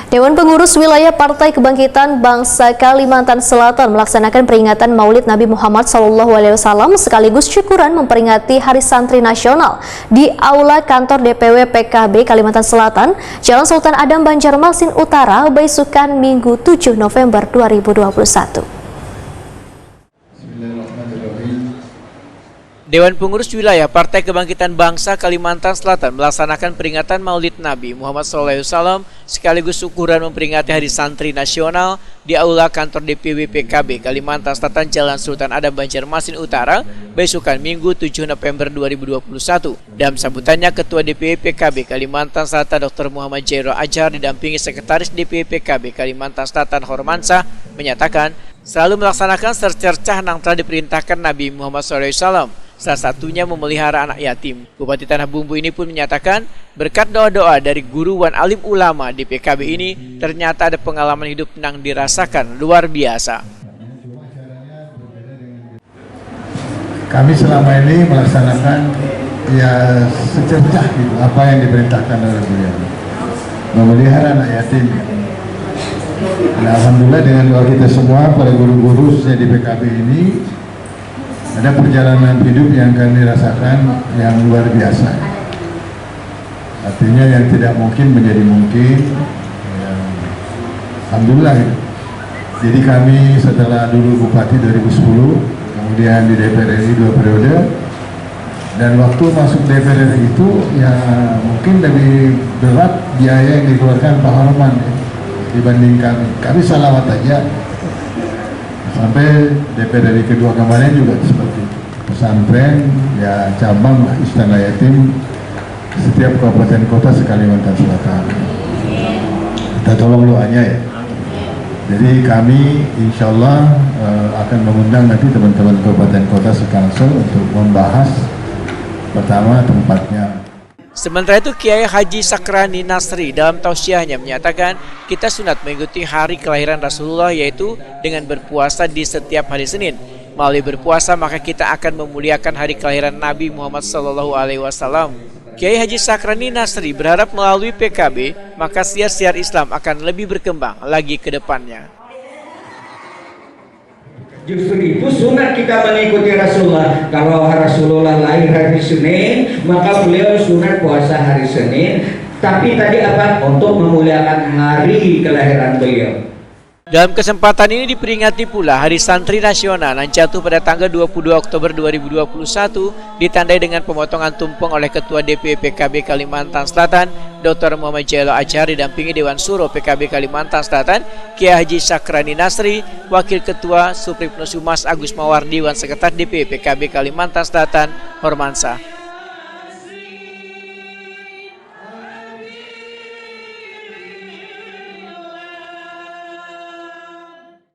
Dewan Pengurus Wilayah Partai Kebangkitan Bangsa Kalimantan Selatan melaksanakan peringatan Maulid Nabi Muhammad SAW sekaligus syukuran memperingati Hari Santri Nasional di Aula Kantor DPW PKB Kalimantan Selatan, Jalan Sultan Adam, Banjarmasin Utara, besukan Minggu 7 November 2021. Dewan Pengurus Wilayah Partai Kebangkitan Bangsa Kalimantan Selatan melaksanakan peringatan Maulid Nabi Muhammad SAW sekaligus syukuran memperingati Hari Santri Nasional di Aula Kantor DPW PKB Kalimantan Selatan, Jalan Sultan Adam, Banjarmasin Utara, besukan Minggu 7 November 2021. Dalam sambutannya, Ketua DPW PKB Kalimantan Selatan Dr. Muhammad Jairo Azhar didampingi Sekretaris DPW PKB Kalimantan Selatan Hormansyah menyatakan selalu melaksanakan secercah yang telah diperintahkan Nabi Muhammad SAW. Salah satunya memelihara anak yatim. Bupati Tanah Bumbu ini pun menyatakan berkat doa-doa dari guru wan alim ulama di PKB ini ternyata ada pengalaman hidup yang dirasakan luar biasa. Kami selama ini melaksanakan secercah apa yang diperintahkan oleh beliau, memelihara anak yatim. Nah, alhamdulillah dengan doa kita semua, para guru-guru khususnya di PKB ini, ada perjalanan hidup yang kami rasakan yang luar biasa. Artinya yang tidak mungkin menjadi mungkin. Alhamdulillah. Jadi kami setelah dulu Bupati 2010, kemudian di DPR RI 2 periode, dan waktu masuk DPR RI itu ya mungkin lebih berat biaya yang dikeluarkan Pak Horman dibanding kami. Kami salawat aja. Sampai DPR RI kedua kemarin juga seperti itu. Pesantren, ya cabang Istana Yatim setiap kabupaten kota se-Kalimantan Selatan. Kita tolong doanya ya. Jadi kami insya Allah akan mengundang nanti teman-teman kabupaten kota se-Kalsel untuk membahas pertama tempatnya. Sementara itu, Kiai Haji Sakrani Nasri dalam tausiahnya menyatakan kita sunat mengikuti hari kelahiran Rasulullah, yaitu dengan berpuasa di setiap hari Senin. Melalui berpuasa maka kita akan memuliakan hari kelahiran Nabi Muhammad SAW. Kiai Haji Sakrani Nasri berharap melalui PKB maka siar-siar Islam akan lebih berkembang lagi ke depannya. Justru itu sunat kita mengikuti Rasulullah. Kalau Rasulullah lahir hari Senin, maka beliau sunat puasa hari Senin. Tapi tadi apa? Untuk memuliakan hari kelahiran beliau. Dalam kesempatan ini diperingati pula Hari Santri Nasional yang jatuh pada tanggal 22 Oktober 2021 ditandai dengan pemotongan tumpeng oleh Ketua DPW PKB Kalimantan Selatan Dr. Muhammad Jairo Azhar didampingi Dewan Suro PKB Kalimantan Selatan Kiai Haji Sakrani Nasri, Wakil Ketua Supripno Sumas Agus Mawardi, Dewan Sekretaris DPW PKB Kalimantan Selatan Hormansyah.